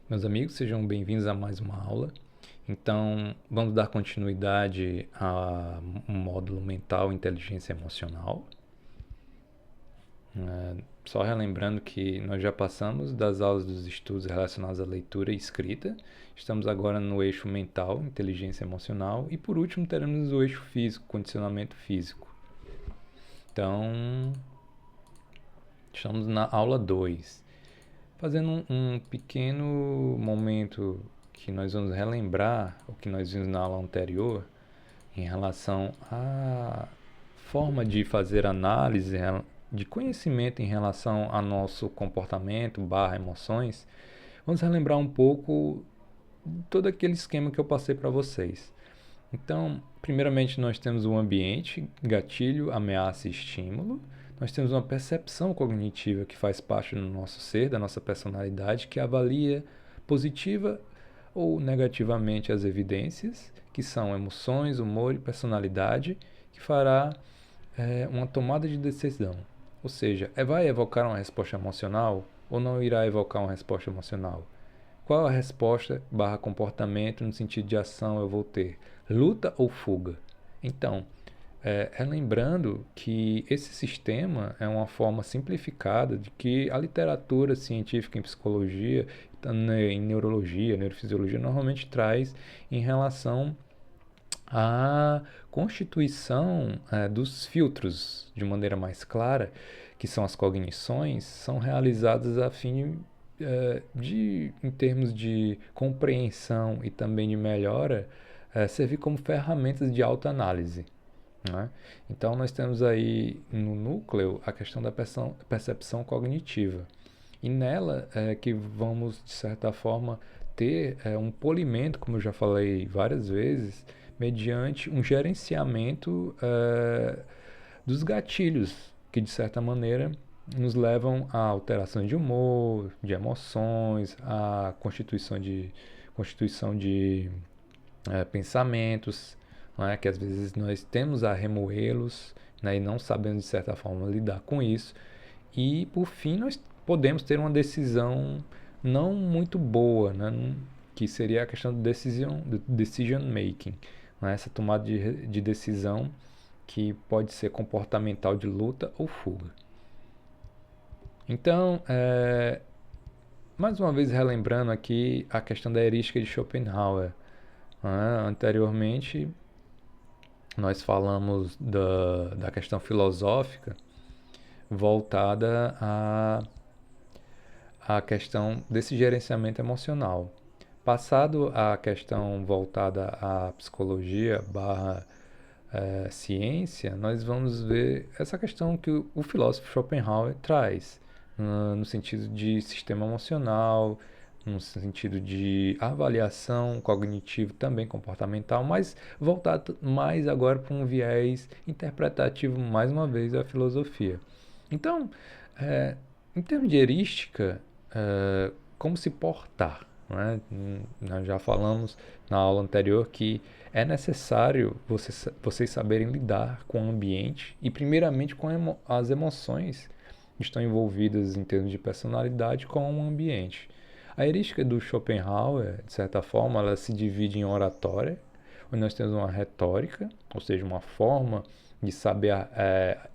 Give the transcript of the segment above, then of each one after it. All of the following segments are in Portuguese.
Meus amigos, sejam bem-vindos a mais uma aula. Então, vamos dar continuidade ao módulo mental inteligência emocional. Só relembrando que nós já passamos das aulas dos estudos relacionados à leitura e escrita. Estamos agora no eixo mental, inteligência emocional. E por último, teremos o eixo físico, condicionamento físico. Então, estamos na aula 2. Fazendo um pequeno momento que nós vamos relembrar o que nós vimos na aula anterior em relação à forma de fazer análise de conhecimento em relação ao nosso comportamento barra emoções, vamos relembrar um pouco todo aquele esquema que eu passei para vocês. Então, primeiramente nós temos o ambiente, gatilho, ameaça e estímulo. Nós temos uma percepção cognitiva que faz parte do nosso ser, da nossa personalidade, que avalia positiva ou negativamente as evidências, que são emoções, humor e personalidade, que fará uma tomada de decisão. Ou seja, vai evocar uma resposta emocional ou não irá evocar uma resposta emocional? Qual a resposta barra comportamento no sentido de ação eu vou ter? Luta ou fuga? Então, relembrando que esse sistema é uma forma simplificada de que a literatura científica em psicologia, em neurologia, neurofisiologia, normalmente traz em relação à constituição dos filtros de maneira mais clara, que são as cognições, são realizadas a fim em termos de compreensão e também de melhora, servir como ferramentas de autoanálise. Né? Então, nós temos aí no núcleo a questão da percepção cognitiva. E nela é que vamos, de certa forma, ter um polimento, como eu já falei várias vezes, mediante um gerenciamento dos gatilhos, que de certa maneira nos levam a alteração de humor, de emoções, a constituição de pensamentos, não é? Que às vezes nós temos a remoê-los, né? E não sabemos de certa forma lidar com isso. E por fim nós podemos ter uma decisão não muito boa, né? Que seria a questão do decision making, né? Essa tomada de decisão que pode ser comportamental de luta ou fuga. Então, mais uma vez relembrando aqui a questão da heurística de Schopenhauer. Anteriormente, nós falamos da questão filosófica voltada à questão desse gerenciamento emocional. Passado a questão voltada à psicologia barra ciência, nós vamos ver essa questão que o filósofo Schopenhauer traz, no sentido de sistema emocional, no sentido de avaliação cognitivo, também comportamental, mas voltado mais agora para um viés interpretativo, mais uma vez, da filosofia. Então, em termos de heurística, como se portar? Né? Nós já falamos na aula anterior que é necessário vocês saberem lidar com o ambiente e, primeiramente, com as emoções que estão envolvidas em termos de personalidade com o ambiente. A heurística do Schopenhauer, de certa forma, ela se divide em oratória, onde nós temos uma retórica, ou seja, uma forma de saber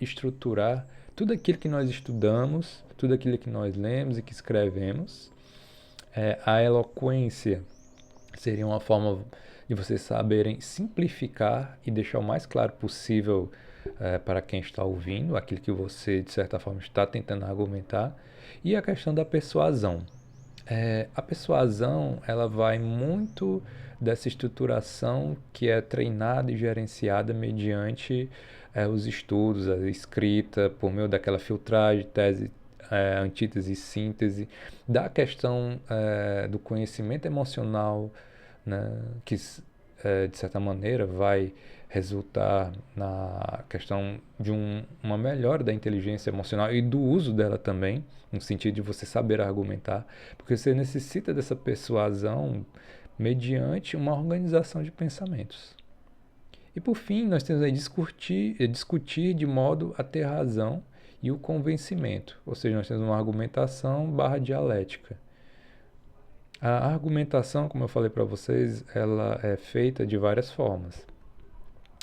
estruturar tudo aquilo que nós estudamos, tudo aquilo que nós lemos e que escrevemos. A eloquência seria uma forma de vocês saberem simplificar e deixar o mais claro possível para quem está ouvindo, aquilo que você, de certa forma, está tentando argumentar. E a questão da persuasão. A persuasão, ela vai muito dessa estruturação que é treinada e gerenciada mediante os estudos, a escrita, por meio daquela filtragem, tese, antítese, síntese, da questão do conhecimento emocional, né, que de certa maneira vai resultar na questão de uma melhora da inteligência emocional e do uso dela também, no sentido de você saber argumentar, porque você necessita dessa persuasão mediante uma organização de pensamentos. E por fim, nós temos aí discutir de modo a ter razão e o convencimento, ou seja, nós temos uma argumentação barra dialética. A argumentação, como eu falei para vocês, ela é feita de várias formas.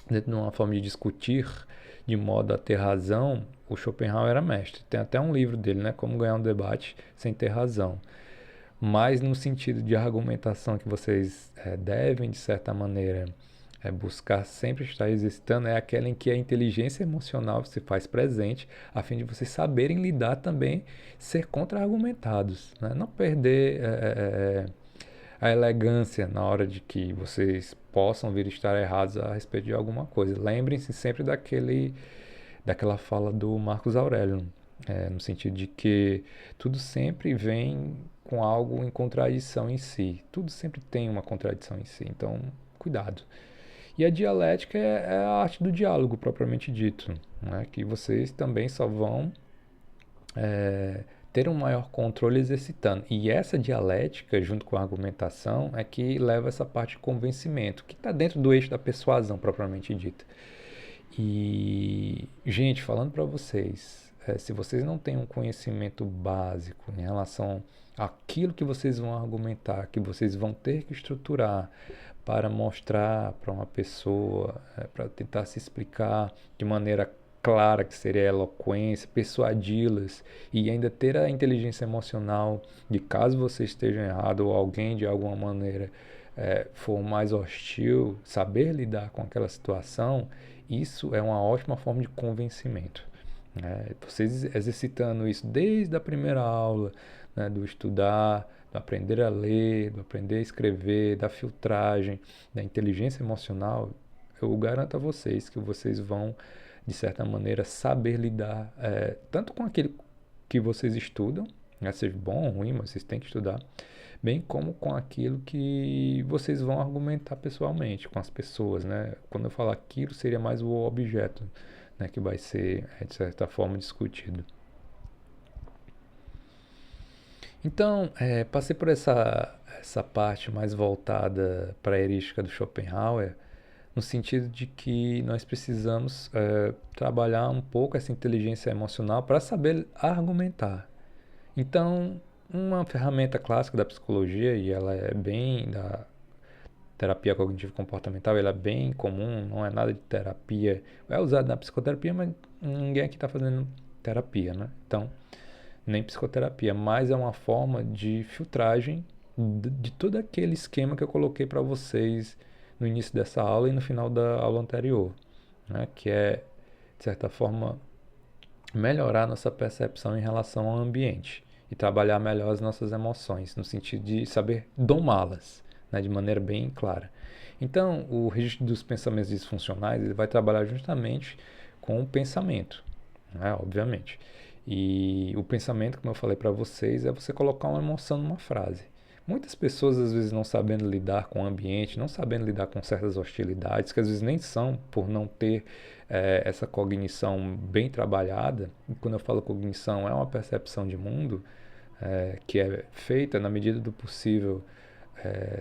Dentro de uma forma de discutir de modo a ter razão, o Schopenhauer era mestre. Tem até um livro dele, né? Como ganhar um debate sem ter razão. Mas no sentido de argumentação que vocês devem, de certa maneira, buscar sempre estar exercitando, é aquela em que a inteligência emocional se faz presente, a fim de vocês saberem lidar também, ser contra-argumentados, né? Não perder a elegância na hora de que vocês possam vir estar errados a respeito de alguma coisa. Lembrem-se sempre daquela fala do Marcos Aurélio, no sentido de que tudo sempre vem com algo em contradição em si. Tudo sempre tem uma contradição em si. Então, cuidado. E a dialética é a arte do diálogo, propriamente dito, né? Que vocês também só vão ter um maior controle exercitando. E essa dialética, junto com a argumentação, é que leva essa parte de convencimento, que está dentro do eixo da persuasão, propriamente dita. E, gente, falando para vocês, se vocês não têm um conhecimento básico em relação àquilo que vocês vão argumentar, que vocês vão ter que estruturar para mostrar para uma pessoa, para tentar se explicar de maneira clara, que seria a eloquência, persuadi-las e ainda ter a inteligência emocional de caso você esteja errado ou alguém de alguma maneira for mais hostil, saber lidar com aquela situação, isso é uma ótima forma de convencimento. Vocês exercitando isso desde a primeira aula, né, do estudar, do aprender a ler, do aprender a escrever, da filtragem, da inteligência emocional, eu garanto a vocês que vocês vão, de certa maneira, saber lidar tanto com aquele que vocês estudam, né, seja bom ou ruim, mas vocês têm que estudar, bem como com aquilo que vocês vão argumentar pessoalmente com as pessoas, né? Quando eu falar aquilo, seria mais o objeto, né, que vai ser, de certa forma, discutido. Então, passei por essa parte mais voltada para a heurística do Schopenhauer, no sentido de que nós precisamos trabalhar um pouco essa inteligência emocional para saber argumentar. Então, uma ferramenta clássica da psicologia, e ela é bem da terapia cognitivo-comportamental, ela é bem comum, não é nada de terapia, é usado na psicoterapia, mas ninguém aqui está fazendo terapia, né? Então, nem psicoterapia, mas é uma forma de filtragem de todo aquele esquema que eu coloquei para vocês no início dessa aula e no final da aula anterior, né? Que é, de certa forma, melhorar nossa percepção em relação ao ambiente e trabalhar melhor as nossas emoções, no sentido de saber domá-las, né, de maneira bem clara. Então, o registro dos pensamentos disfuncionais ele vai trabalhar justamente com o pensamento, né, obviamente. E o pensamento, como eu falei para vocês, é você colocar uma emoção numa frase. Muitas pessoas, às vezes, não sabendo lidar com o ambiente, não sabendo lidar com certas hostilidades, que às vezes nem são por não ter essa cognição bem trabalhada. E quando eu falo cognição, é uma percepção de mundo que é feita na medida do possível,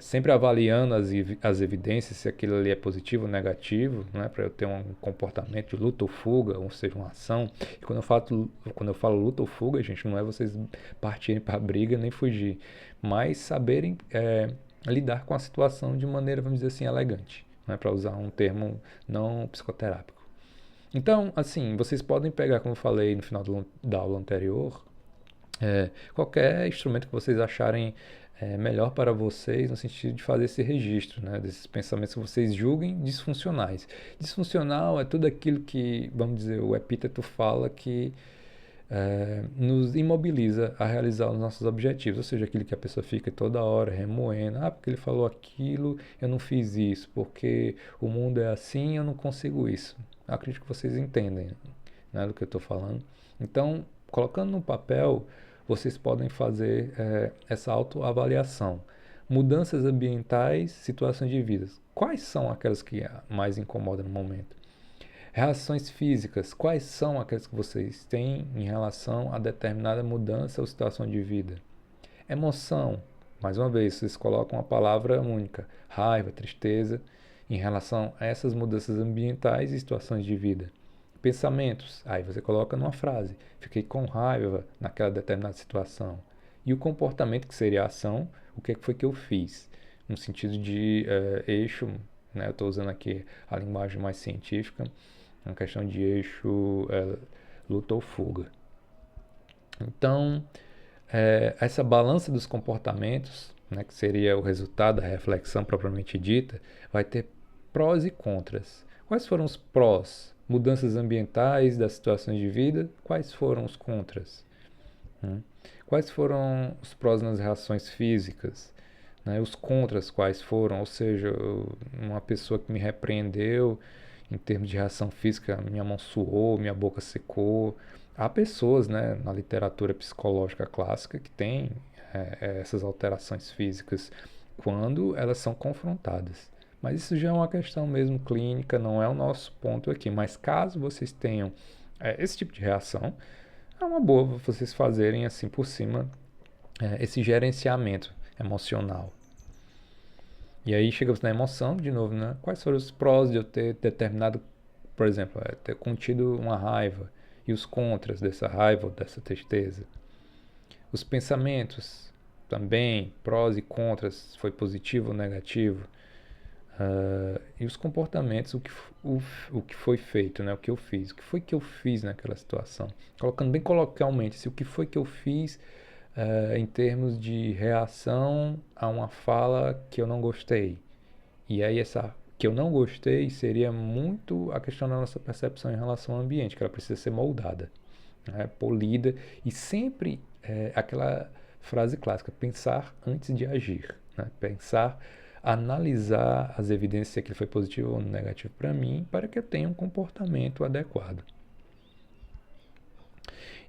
sempre avaliando as evidências, se aquilo ali é positivo ou negativo, né, para eu ter um comportamento de luta ou fuga, ou seja, uma ação. E quando eu falo luta ou fuga, gente, não é vocês partirem para a briga nem fugir, mas saberem lidar com a situação de maneira, vamos dizer assim, elegante, né, para usar um termo não psicoterápico. Então, assim, vocês podem pegar, como eu falei no final da aula anterior, qualquer instrumento que vocês acharem melhor para vocês no sentido de fazer esse registro, né, desses pensamentos que vocês julguem disfuncionais. Disfuncional é tudo aquilo que, vamos dizer, o epíteto fala que nos imobiliza a realizar os nossos objetivos, ou seja, aquilo que a pessoa fica toda hora remoendo, porque ele falou aquilo, eu não fiz isso, porque o mundo é assim, eu não consigo isso. Eu acredito que vocês entendem, né, do que eu estou falando. Então, colocando no papel, vocês podem fazer essa autoavaliação. Mudanças ambientais, situações de vida. Quais são aquelas que mais incomodam no momento? Reações físicas, quais são aquelas que vocês têm em relação a determinada mudança ou situação de vida? Emoção, mais uma vez, vocês colocam uma palavra única, raiva, tristeza, em relação a essas mudanças ambientais e situações de vida. Pensamentos, aí você coloca numa frase, fiquei com raiva naquela determinada situação. E o comportamento, que seria a ação, o que foi que eu fiz? No sentido de eixo, né? Eu estou usando aqui a linguagem mais científica, uma questão de eixo luta ou fuga. Então, essa balança dos comportamentos, né, que seria o resultado da reflexão propriamente dita, vai ter prós e contras. Quais foram os prós? Mudanças ambientais das situações de vida. Quais foram os contras? Quais foram os prós nas reações físicas? Né? Os contras quais foram? Ou seja, uma pessoa que me repreendeu em termos de reação física, minha mão suou, minha boca secou. Há pessoas, né, na literatura psicológica clássica que têm essas alterações físicas quando elas são confrontadas. Mas isso já é uma questão mesmo clínica, não é o nosso ponto aqui. Mas caso vocês tenham esse tipo de reação, é uma boa vocês fazerem assim por cima esse gerenciamento emocional. E aí chegamos na emoção, de novo, né? Quais foram os prós de eu ter determinado, por exemplo, ter contido uma raiva e os contras dessa raiva ou dessa tristeza? Os pensamentos também, prós e contras, foi positivo ou negativo? E os comportamentos, o que foi feito, né? O que eu fiz, o que foi que eu fiz naquela situação? Colocando bem coloquialmente, assim, o que foi que eu fiz em termos de reação a uma fala que eu não gostei. E aí essa que eu não gostei seria muito a questão da nossa percepção em relação ao ambiente, que ela precisa ser moldada, né, polida e sempre aquela frase clássica, pensar antes de agir, né? Pensar, analisar as evidências se aquilo foi positivo ou negativo para mim, para que eu tenha um comportamento adequado.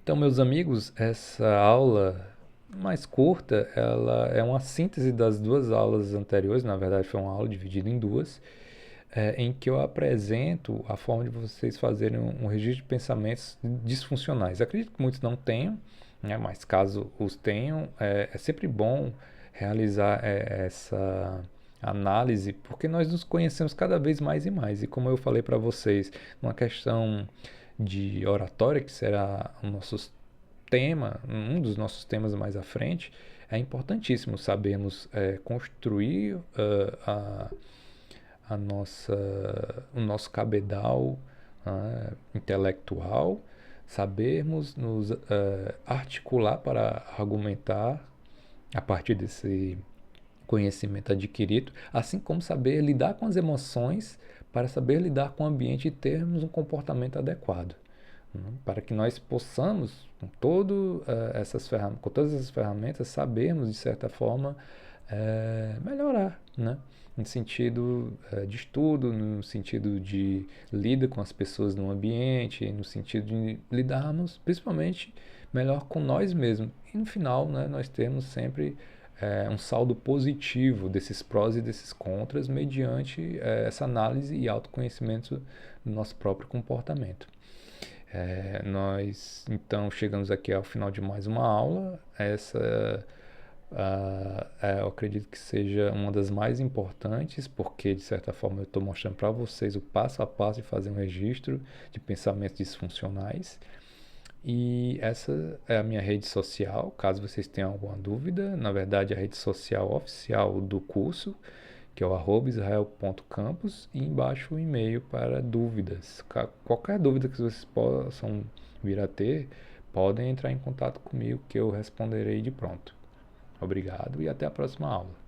Então, meus amigos, essa aula mais curta, ela é uma síntese das duas aulas anteriores, na verdade foi uma aula dividida em duas, em que eu apresento a forma de vocês fazerem um registro de pensamentos disfuncionais. Acredito que muitos não tenham, né, mas caso os tenham, é sempre bom realizar essa análise, porque nós nos conhecemos cada vez mais e mais. E como eu falei para vocês, uma questão de oratória, que será o nosso tema, um dos nossos temas mais à frente, é importantíssimo sabermos construir o nosso cabedal intelectual, sabermos nos articular para argumentar a partir desse conhecimento adquirido, assim como saber lidar com as emoções para saber lidar com o ambiente e termos um comportamento adequado, né? Para que nós possamos, com todas essas ferramentas, sabermos, de certa forma, melhorar, né? No sentido de estudo, no sentido de lida com as pessoas no ambiente, no sentido de lidarmos, principalmente, melhor com nós mesmos. E no final, né, nós temos sempre um saldo positivo desses prós e desses contras mediante essa análise e autoconhecimento do nosso próprio comportamento. Nós então chegamos aqui ao final de mais uma aula. Essa eu acredito que seja uma das mais importantes, porque de certa forma eu estou mostrando para vocês o passo a passo de fazer um registro de pensamentos disfuncionais. E essa é a minha rede social, caso vocês tenham alguma dúvida. Na verdade, a rede social oficial do curso, que é o @israel.campus, e embaixo o e-mail para dúvidas. Qualquer dúvida que vocês possam vir a ter, podem entrar em contato comigo que eu responderei de pronto. Obrigado e até a próxima aula.